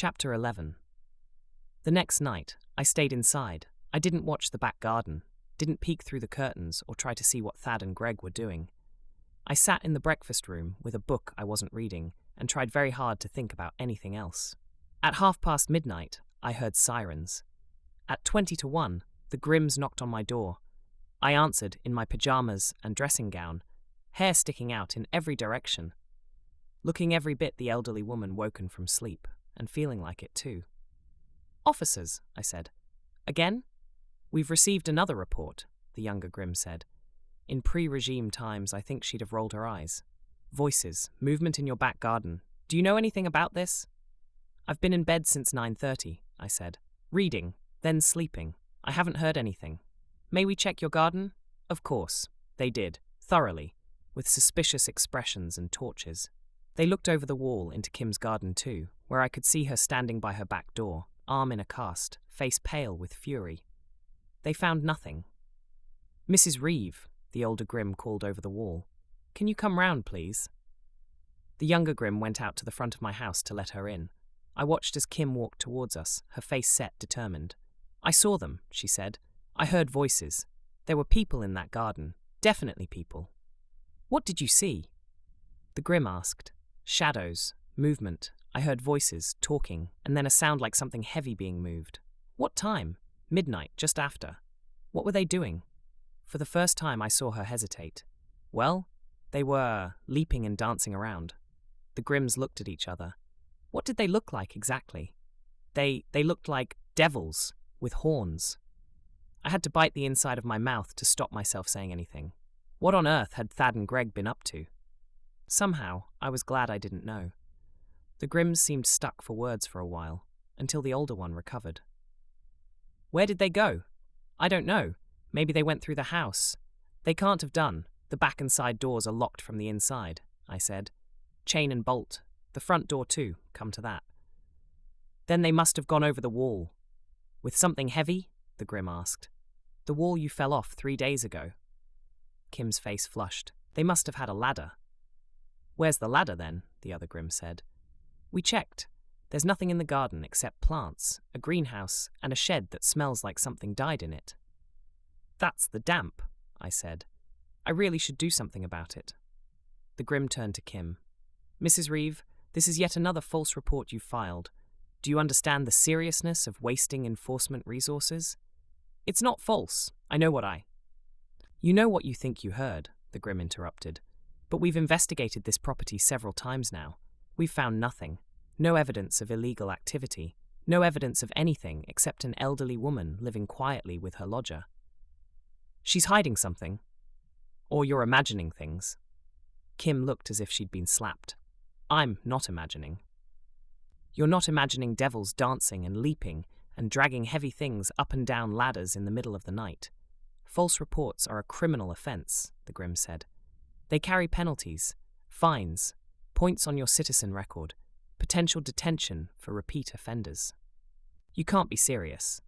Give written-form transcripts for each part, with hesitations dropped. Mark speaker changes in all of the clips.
Speaker 1: Chapter 11. The next night, I stayed inside. I didn't watch the back garden, didn't peek through the curtains or try to see what Thad and Greg were doing. I sat in the breakfast room with a book I wasn't reading and tried very hard to think about anything else. At midnight, I heard sirens. At 1:20, the Grimms knocked on my door. I answered in my pajamas and dressing gown, hair sticking out in every direction. Looking every bit the elderly woman woken from sleep, and feeling like it too. "Officers," I said. "Again?" "We've received another report," the younger Grimm said. In pre-regime times, I think she'd have rolled her eyes. "Voices, movement in your back garden. Do you know anything about this?" "I've been in bed since 9:30, I said. "Reading, then sleeping. I haven't heard anything." "May we check your garden?" Of course. They did, thoroughly, with suspicious expressions and torches. They looked over the wall into Kim's garden too, where I could see her standing by her back door, arm in a cast, face pale with fury. They found nothing. "Mrs. Reeve," the older Grimm called over the wall. "Can you come round, please?" The younger Grimm went out to the front of my house to let her in. I watched as Kim walked towards us, her face set, determined. "I saw them," she said. "I heard voices. There were people in that garden. Definitely people." "What did you see?" The Grimm asked. "Shadows, movement. I heard voices, talking, and then a sound like something heavy being moved." "What time?" "Midnight, just after." "What were they doing?" For the first time I saw her hesitate. "Well, they were leaping and dancing around." The Grimms looked at each other. "What did they look like exactly?" They looked like devils with horns." I had to bite the inside of my mouth to stop myself saying anything. What on earth had Thad and Greg been up to? Somehow, I was glad I didn't know. The Grimms seemed stuck for words for a while, until the older one recovered. "Where did they go?" "I don't know. Maybe they went through the house." "They can't have done. The back and side doors are locked from the inside," I said. "Chain and bolt. The front door too, come to that." "Then they must have gone over the wall." "With something heavy?" the Grimm asked. "The wall you fell off 3 days ago." Kim's face flushed. "They must have had a ladder." "Where's the ladder then?" the other Grimm said. "We checked. There's nothing in the garden except plants, a greenhouse, and a shed that smells like something died in it." "That's the damp," I said. "I really should do something about it." The Grimm turned to Kim. "Mrs. Reeve, this is yet another false report you've filed. Do you understand the seriousness of wasting enforcement resources?" "It's not false. I know what I—" "You know what you think you heard," the Grimm interrupted. "But we've investigated this property several times now. We've found nothing. No evidence of illegal activity. No evidence of anything except an elderly woman living quietly with her lodger." "She's hiding something. Or you're imagining things." Kim looked as if she'd been slapped. "I'm not imagining." "You're not imagining devils dancing and leaping and dragging heavy things up and down ladders in the middle of the night. False reports are a criminal offense," the Grimm said. "They carry penalties, fines, points on your citizen record, potential detention for repeat offenders." "You can't be serious."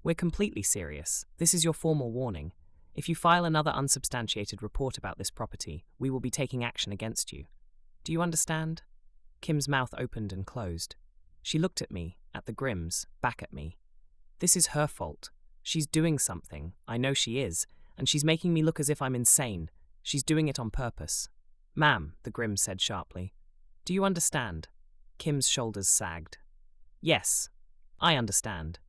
Speaker 1: "We're completely serious. This is your formal warning. If you file another unsubstantiated report about this property, we will be taking action against you. Do you understand?" Kim's mouth opened and closed. She looked at me, at the Grimms, back at me. "This is her fault. She's doing something. I know she is. And she's making me look as if I'm insane. She's doing it on purpose." "Ma'am," the Grimms said sharply. "Do you understand?" Kim's shoulders sagged. "Yes, I understand."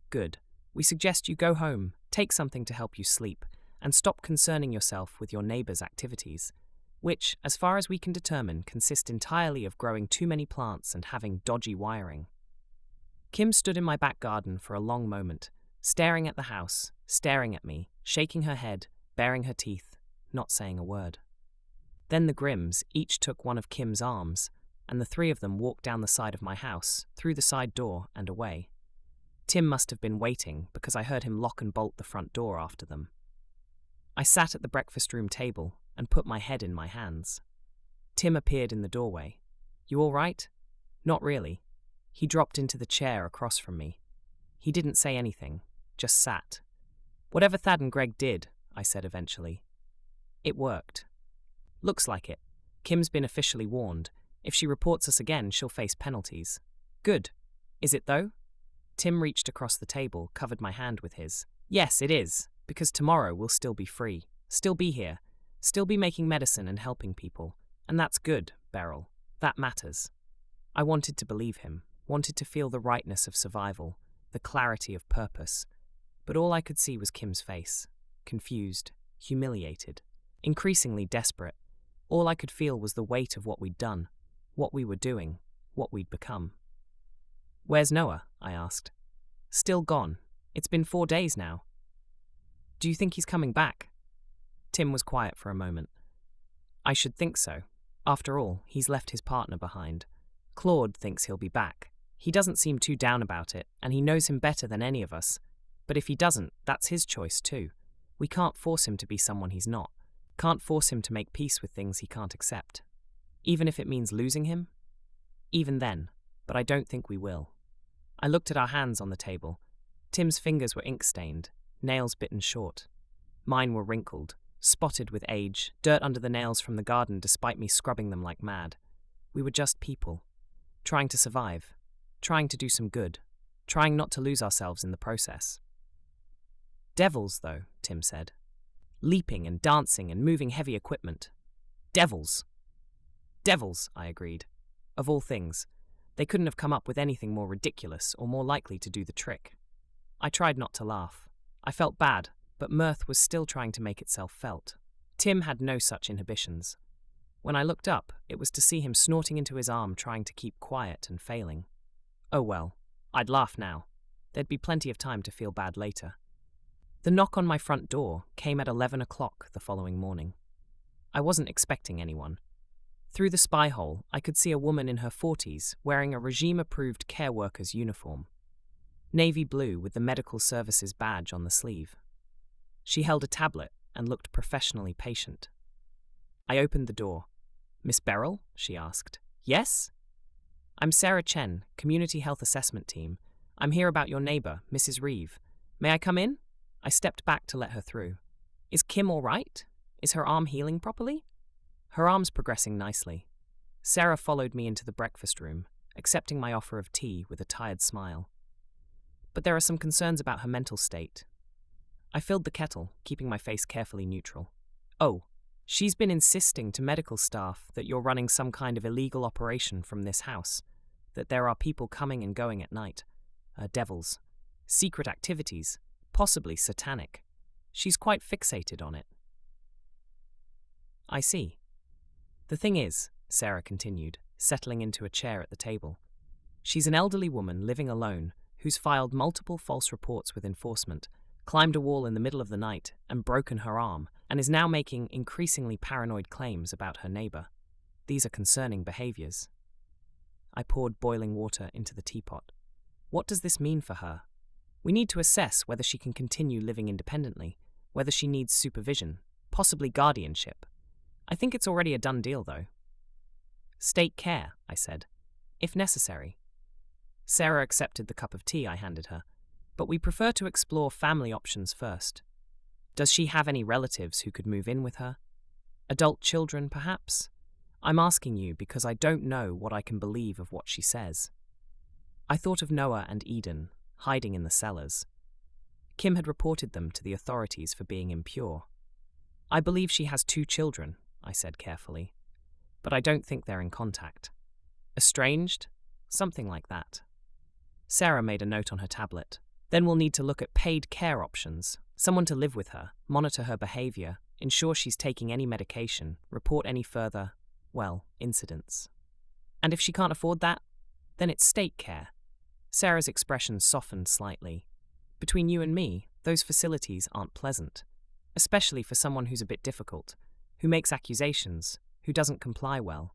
Speaker 1: "Good. We suggest you go home, take something to help you sleep, and stop concerning yourself with your neighbor's activities, which, as far as we can determine, consist entirely of growing too many plants and having dodgy wiring." Kim stood in my back garden for a long moment, staring at the house, staring at me, shaking her head, baring her teeth, not saying a word. Then the Grimms each took one of Kim's arms, and the three of them walked down the side of my house, through the side door and away. Tim must have been waiting, because I heard him lock and bolt the front door after them. I sat at the breakfast room table and put my head in my hands. Tim appeared in the doorway. "You all right?" "Not really." He dropped into the chair across from me. He didn't say anything, just sat. "Whatever Thad and Greg did," I said eventually, "it worked." "Looks like it. Kim's been officially warned. If she reports us again, she'll face penalties." Good. Is it though? Tim reached across the table, covered my hand with his. Yes, it is, because tomorrow we'll still be free, still be here, still be making medicine and helping people. And that's good, Beryl. That matters. I wanted to believe him, wanted to feel the rightness of survival, the clarity of purpose. But all I could see was Kim's face, confused, humiliated, increasingly desperate. All I could feel was the weight of what we'd done, what we were doing, what we'd become. Where's Noah? I asked. Still gone. It's been 4 days now. Do you think he's coming back? Tim was quiet for a moment. I should think so. After all, he's left his partner behind. Claude thinks he'll be back. He doesn't seem too down about it, and he knows him better than any of us. But if he doesn't, that's his choice too. We can't force him to be someone he's not. Can't force him to make peace with things he can't accept. Even if it means losing him? Even then, but I don't think we will. I looked at our hands on the table. Tim's fingers were ink-stained, nails bitten short. Mine were wrinkled, spotted with age, dirt under the nails from the garden despite me scrubbing them like mad. We were just people, trying to survive, trying to do some good, trying not to lose ourselves in the process. Devils, though, Tim said. Leaping and dancing and moving heavy equipment. Devils. Devils, I agreed. Of all things, they couldn't have come up with anything more ridiculous or more likely to do the trick. I tried not to laugh. I felt bad, but mirth was still trying to make itself felt. Tim had no such inhibitions. When I looked up, it was to see him snorting into his arm trying to keep quiet and failing. Oh well, I'd laugh now. There'd be plenty of time to feel bad later. The knock on my front door came at 11 o'clock the following morning. I wasn't expecting anyone. Through the spy hole, I could see a woman in her 40s wearing a regime-approved care worker's uniform. Navy blue with the medical services badge on the sleeve. She held a tablet and looked professionally patient. I opened the door. Miss Beryl? She asked. Yes? I'm Sarah Chen, Community Health Assessment Team. I'm here about your neighbor, Mrs. Reeve. May I come in? I stepped back to let her through. Is Kim all right? Is her arm healing properly? Her arm's progressing nicely. Sarah followed me into the breakfast room, accepting my offer of tea with a tired smile. But there are some concerns about her mental state. I filled the kettle, keeping my face carefully neutral. Oh, she's been insisting to medical staff that you're running some kind of illegal operation from this house, that there are people coming and going at night. Devils. Secret activities, possibly satanic. She's quite fixated on it. I see. The thing is, Sarah continued, settling into a chair at the table, she's an elderly woman living alone who's filed multiple false reports with enforcement, climbed a wall in the middle of the night and broken her arm, and is now making increasingly paranoid claims about her neighbor. These are concerning behaviors. I poured boiling water into the teapot. What does this mean for her? We need to assess whether she can continue living independently, whether she needs supervision, possibly guardianship. I think it's already a done deal, though. State care, I said, if necessary. Sarah accepted the cup of tea I handed her, but we prefer to explore family options first. Does she have any relatives who could move in with her? Adult children, perhaps? I'm asking you because I don't know what I can believe of what she says. I thought of Noah and Eden, hiding in the cellars. Kim had reported them to the authorities for being impure. I believe she has 2 children, I said carefully, but I don't think they're in contact. Estranged? Something like that. Sarah made a note on her tablet. Then we'll need to look at paid care options, someone to live with her, monitor her behavior, ensure she's taking any medication, report any further, incidents. And if she can't afford that, then it's state care. Sarah's expression softened slightly. Between you and me, those facilities aren't pleasant, especially for someone who's a bit difficult, who makes accusations, who doesn't comply well.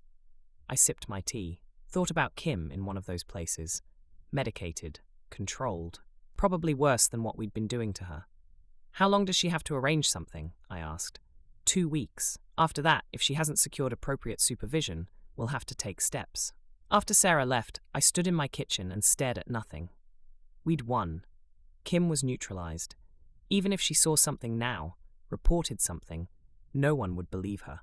Speaker 1: I sipped my tea, thought about Kim in one of those places, medicated, controlled, probably worse than what we'd been doing to her. How long does she have to arrange something? I asked. 2 weeks. After that, if she hasn't secured appropriate supervision, we'll have to take steps. After Sarah left, I stood in my kitchen and stared at nothing. We'd won. Kim was neutralized. Even if she saw something now, reported something, no one would believe her.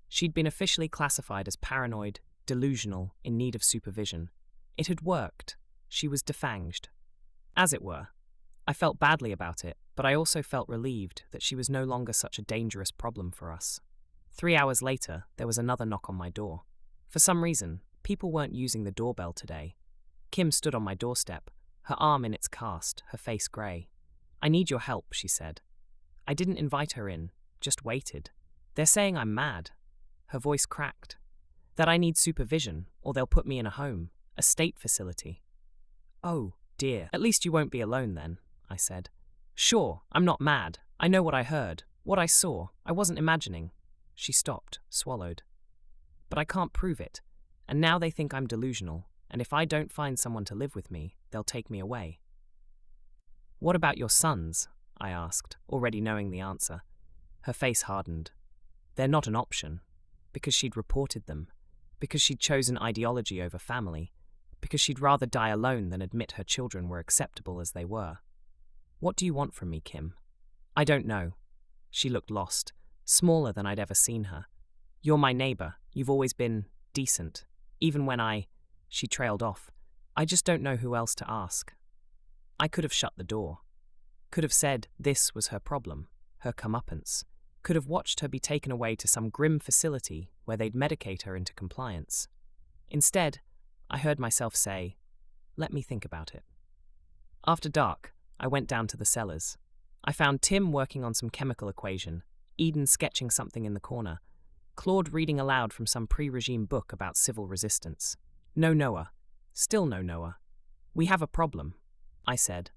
Speaker 1: She'd been officially classified as paranoid, delusional, in need of supervision. It had worked. She was defanged. As it were. I felt badly about it, but I also felt relieved that she was no longer such a dangerous problem for us. 3 hours later, there was another knock on my door. For some reason, people weren't using the doorbell today. Kim stood on my doorstep, her arm in its cast, her face grey. "I need your help," she said. I didn't invite her in, just waited. "They're saying I'm mad." Her voice cracked. "That I need supervision, or they'll put me in a home, a state facility." "Oh, dear. At least you won't be alone then," I said. "Sure, I'm not mad. I know what I heard, what I saw. I wasn't imagining." She stopped, swallowed. "But I can't prove it. And now they think I'm delusional, and if I don't find someone to live with me, they'll take me away." "What about your sons?" I asked, already knowing the answer. Her face hardened. "They're not an option. Because she'd reported them. Because she'd chosen ideology over family. Because she'd rather die alone than admit her children were acceptable as they were." "What do you want from me, Kim?" "I don't know." She looked lost, smaller than I'd ever seen her. "You're my neighbor. You've always been decent. Even when She trailed off. "I just don't know who else to ask." I could have shut the door. Could have said this was her problem, her comeuppance. Could have watched her be taken away to some grim facility where they'd medicate her into compliance. Instead, I heard myself say, "Let me think about it." After dark, I went down to the cellars. I found Tim working on some chemical equation, Eden sketching something in the corner, Claude reading aloud from some pre-regime book about civil resistance. No Noah. Still no Noah. "We have a problem," I said.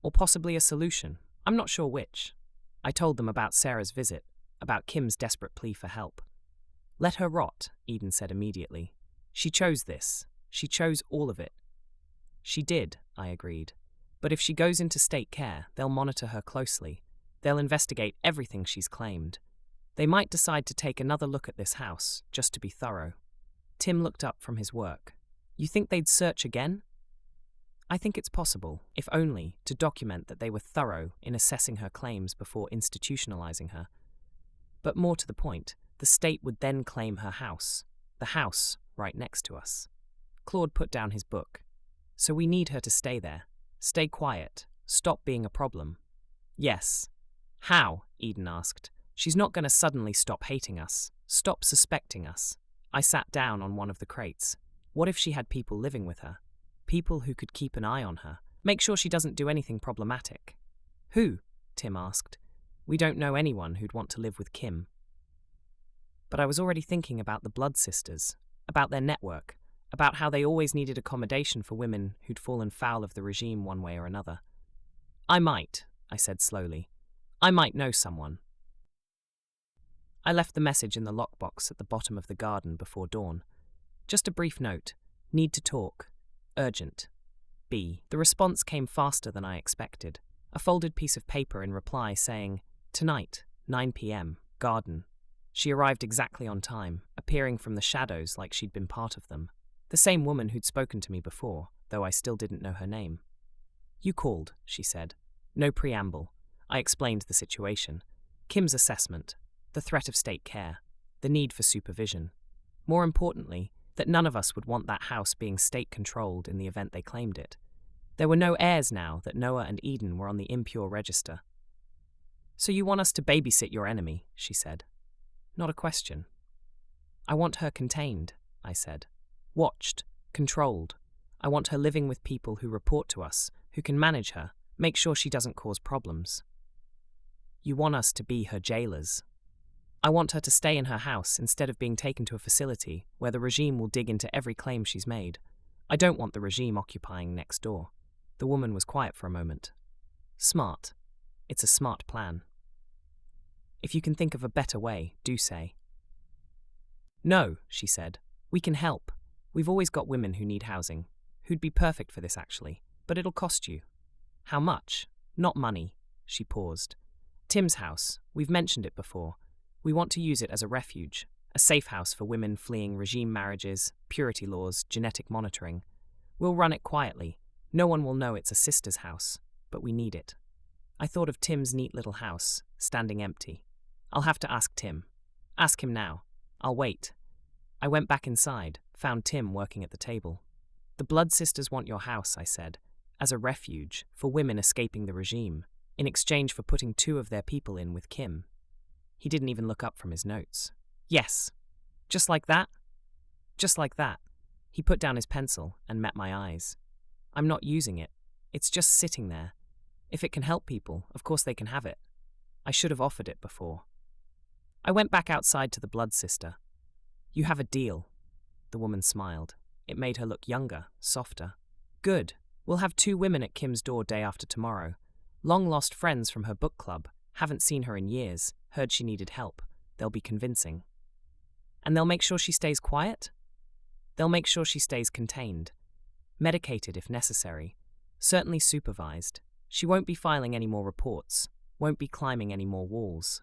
Speaker 1: "Or possibly a solution. I'm not sure which." I told them about Sarah's visit, about Kim's desperate plea for help. "Let her rot," Eden said immediately. "She chose this. She chose all of it." "She did," I agreed. "But if she goes into state care, they'll monitor her closely. They'll investigate everything she's claimed. They might decide to take another look at this house, just to be thorough." Tim looked up from his work. "You think they'd search again?" "I think it's possible, if only to document that they were thorough in assessing her claims before institutionalizing her. But more to the point, the state would then claim her house, the house right next to us." Claude put down his book. "So we need her to stay there. Stay quiet. Stop being a problem." "Yes." "How?" Eden asked. "She's not going to suddenly stop hating us, stop suspecting us." I sat down on one of the crates. What if she had people living with her? People who could keep an eye on her, make sure she doesn't do anything problematic. "Who?" Tim asked. "We don't know anyone who'd want to live with Kim." But I was already thinking about the Blood Sisters, about their network, about how they always needed accommodation for women who'd fallen foul of the regime one way or another. I said slowly. "I might know someone." I left the message in the lockbox at the bottom of the garden before dawn. Just a brief note. Need to talk. Urgent. B. The response came faster than I expected. A folded piece of paper in reply saying, "Tonight, 9 p.m, garden." She arrived exactly on time, appearing from the shadows like she'd been part of them. The same woman who'd spoken to me before, though I still didn't know her name. "You called," she said. No preamble. I explained the situation. Kim's assessment. The threat of state care. The need for supervision. More importantly, that none of us would want that house being state-controlled in the event they claimed it. There were no heirs now that Noah and Eden were on the impure register. "So you want us to babysit your enemy," she said. Not a question. "I want her contained," I said. "Watched, controlled. I want her living with people who report to us, who can manage her, make sure she doesn't cause problems." "You want us to be her jailers." "I want her to stay in her house instead of being taken to a facility where the regime will dig into every claim she's made. I don't want the regime occupying next door." The woman was quiet for a moment. "Smart. It's a smart plan. If you can think of a better way, do say." "No," she said. "We can help. We've always got women who need housing, who'd be perfect for this actually, but it'll cost you." "How much?" "Not money." She paused. "Tim's house. We've mentioned it before. We want to use it as a refuge, a safe house for women fleeing regime marriages, purity laws, genetic monitoring. We'll run it quietly. No one will know it's a sister's house, but we need it." I thought of Tim's neat little house, standing empty. I'll have to ask Tim. Ask him now. I'll wait. I went back inside, found Tim working at the table. The Blood Sisters want your house, I said, as a refuge for women escaping the regime, in exchange for putting 2 of their people in with Kim. He didn't even look up from his notes. Yes. Just like that? Just like that. He put down his pencil and met my eyes. I'm not using it. It's just sitting there. If it can help people, of course they can have it. I should have offered it before. I went back outside to the Blood Sister. You have a deal. The woman smiled. It made her look younger, softer. Good. We'll have 2 women at Kim's door day after tomorrow. Long-lost friends from her book club. Haven't seen her in years. Heard she needed help. They'll be convincing. And they'll make sure she stays quiet? They'll make sure she stays contained. Medicated if necessary. Certainly supervised. She won't be filing any more reports. Won't be climbing any more walls.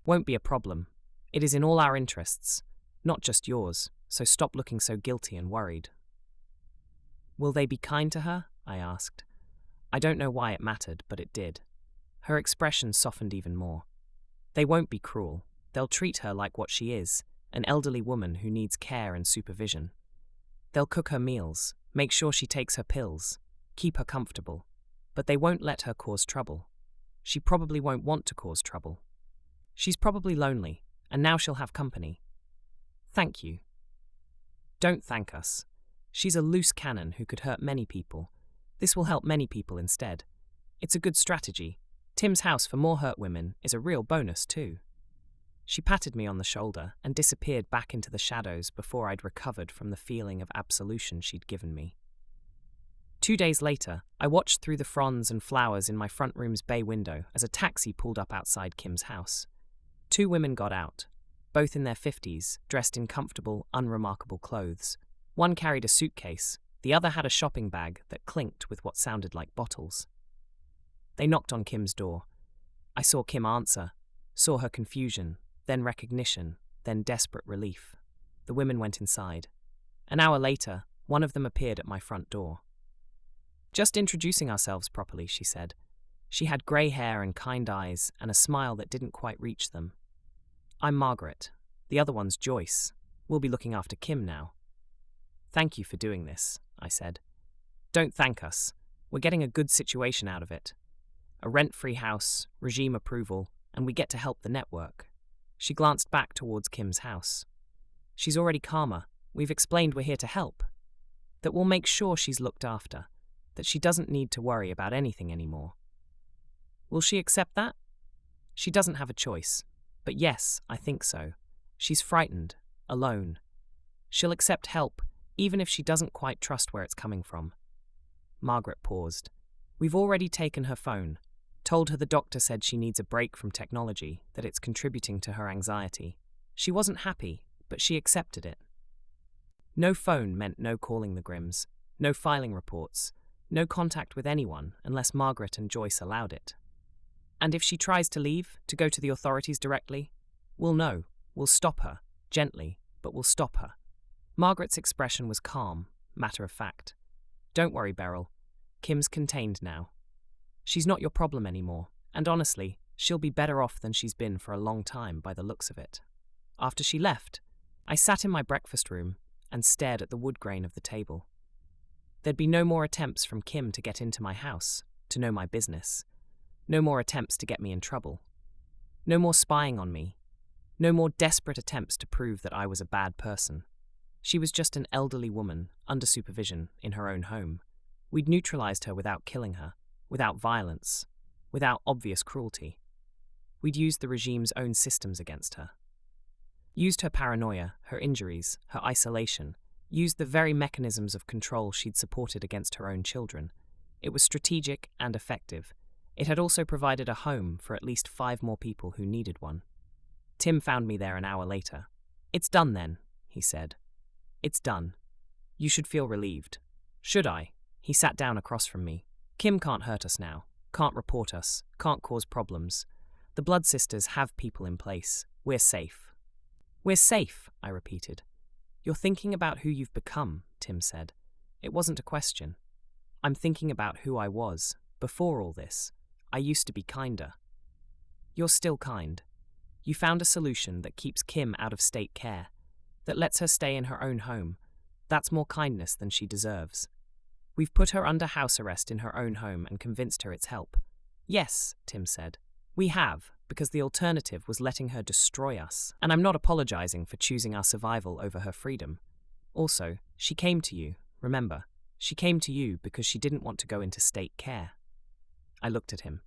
Speaker 1: Won't be a problem. It is in all our interests. Not just yours, so stop looking so guilty and worried. Will they be kind to her? I asked. I don't know why it mattered, but it did. Her expression softened even more. They won't be cruel. They'll treat her like what she is, an elderly woman who needs care and supervision. They'll cook her meals, make sure she takes her pills, keep her comfortable, but they won't let her cause trouble. She probably won't want to cause trouble. She's probably lonely, and now she'll have company. Thank you. Don't thank us. She's a loose cannon who could hurt many people. This will help many people instead. It's a good strategy. Tim's house for more hurt women is a real bonus too. She patted me on the shoulder and disappeared back into the shadows before I'd recovered from the feeling of absolution she'd given me. 2 days later, I watched through the fronds and flowers in my front room's bay window as a taxi pulled up outside Kim's house. 2 women got out, both in their 50s, dressed in comfortable, unremarkable clothes. One carried a suitcase, the other had a shopping bag that clinked with what sounded like bottles. They knocked on Kim's door. I saw Kim answer, saw her confusion, then recognition, then desperate relief. The women went inside. An hour later, one of them appeared at my front door. Just introducing ourselves properly, she said. She had grey hair and kind eyes and a smile that didn't quite reach them. I'm Margaret. The other one's Joyce. We'll be looking after Kim now. Thank you for doing this, I said. Don't thank us. We're getting a good situation out of it. A rent-free house, regime approval, and we get to help the network. She glanced back towards Kim's house. She's already calmer. We've explained we're here to help. That we'll make sure she's looked after. That she doesn't need to worry about anything anymore. Will she accept that? She doesn't have a choice. But yes, I think so. She's frightened, alone. She'll accept help, even if she doesn't quite trust where it's coming from. Margaret paused. We've already taken her phone, told her the doctor said she needs a break from technology, that it's contributing to her anxiety. She wasn't happy, but she accepted it. No phone meant no calling the Grimms, no filing reports, no contact with anyone unless Margaret and Joyce allowed it. And if she tries to leave, to go to the authorities directly, we'll know, we'll stop her, gently, but we'll stop her. Margaret's expression was calm, matter of fact. Don't worry, Beryl. Kim's contained now. She's not your problem anymore, and honestly, she'll be better off than she's been for a long time by the looks of it. After she left, I sat in my breakfast room and stared at the wood grain of the table. There'd be no more attempts from Kim to get into my house, to know my business. No more attempts to get me in trouble. No more spying on me. No more desperate attempts to prove that I was a bad person. She was just an elderly woman, under supervision, in her own home. We'd neutralized her without killing her, without violence, without obvious cruelty. We'd used the regime's own systems against her. Used her paranoia, her injuries, her isolation, used the very mechanisms of control she'd supported against her own children. It was strategic and effective. It had also provided a home for at least 5 more people who needed one. Tim found me there an hour later. It's done then, he said. It's done. You should feel relieved. Should I? He sat down across from me. Kim can't hurt us now, can't report us, can't cause problems. The Blood Sisters have people in place. We're safe. We're safe, I repeated. You're thinking about who you've become, Tim said. It wasn't a question. I'm thinking about who I was, before all this. I used to be kinder. You're still kind. You found a solution that keeps Kim out of state care, that lets her stay in her own home, That's more kindness than she deserves. We've put her under house arrest in her own home and convinced her it's help. Yes, Tim said. We have, because the alternative was letting her destroy us. And I'm not apologizing for choosing our survival over her freedom. Also, she came to you, remember? She came to you because she didn't want to go into state care. I looked at him.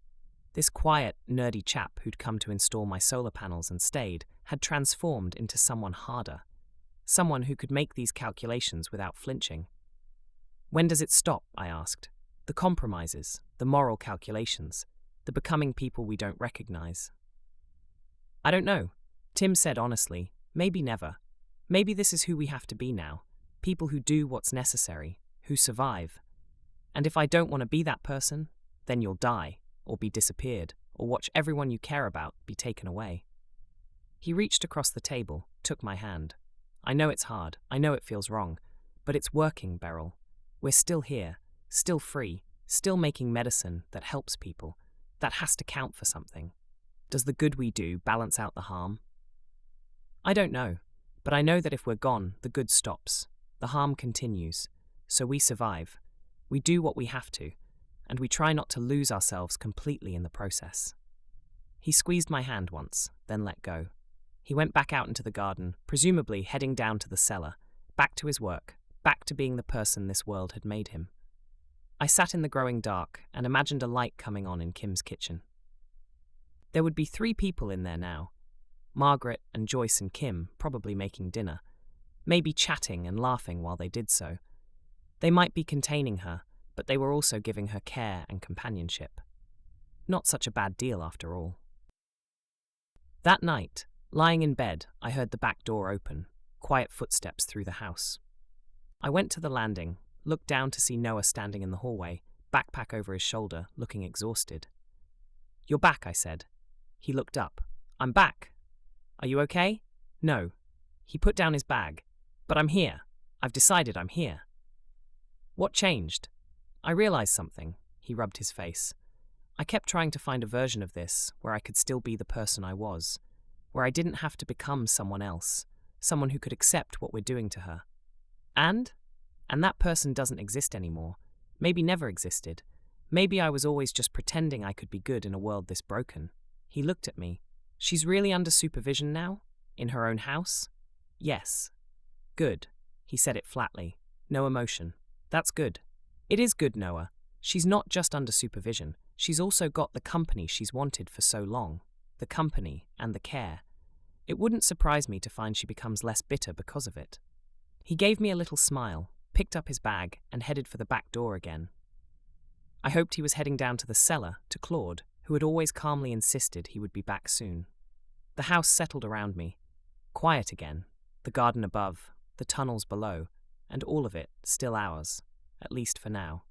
Speaker 1: This quiet, nerdy chap who'd come to install my solar panels and stayed had transformed into someone harder. Someone who could make these calculations without flinching. When does it stop? I asked. The compromises, the moral calculations, the becoming people we don't recognize. I don't know, Tim said honestly. Maybe never. Maybe this is who we have to be now. People who do what's necessary, who survive. And if I don't want to be that person, then you'll die, or be disappeared, or watch everyone you care about be taken away. He reached across the table, took my hand. I know it's hard, I know it feels wrong, but it's working, Beryl. We're still here, still free, still making medicine that helps people. That has to count for something. Does the good we do balance out the harm? I don't know, but I know that if we're gone, the good stops. The harm continues. So we survive. We do what we have to, and we try not to lose ourselves completely in the process. He squeezed my hand once, then let go. He went back out into the garden, presumably heading down to the cellar, back to his work, back to being the person this world had made him. I sat in the growing dark and imagined a light coming on in Kim's kitchen. There would be 3 people in there now. Margaret and Joyce and Kim probably making dinner, maybe chatting and laughing while they did so. They might be containing her, but they were also giving her care and companionship. Not such a bad deal after all. That night, lying in bed, I heard the back door open, quiet footsteps through the house. I went to the landing, looked down to see Noah standing in the hallway, backpack over his shoulder, looking exhausted. "You're back," I said. He looked up. "I'm back. Are you okay?" "No." He put down his bag. "But I'm here. I've decided I'm here." "What changed?" I realized something. He rubbed his face. I kept trying to find a version of this where I could still be the person I was, where I didn't have to become someone else, someone who could accept what we're doing to her. And that person doesn't exist anymore. Maybe never existed. Maybe I was always just pretending I could be good in a world this broken. He looked at me. "She's really under supervision now? In her own house?" "Yes." "Good." He said it flatly. No emotion. "That's good." "It is good, Noah. She's not just under supervision. She's also got the company she's wanted for so long. The company and the care. It wouldn't surprise me to find she becomes less bitter because of it." He gave me a little smile, picked up his bag, and headed for the back door again. I hoped he was heading down to the cellar, to Claude, who had always calmly insisted he would be back soon. The house settled around me. Quiet again. The garden above, the tunnels below, and all of it still ours, at least for now.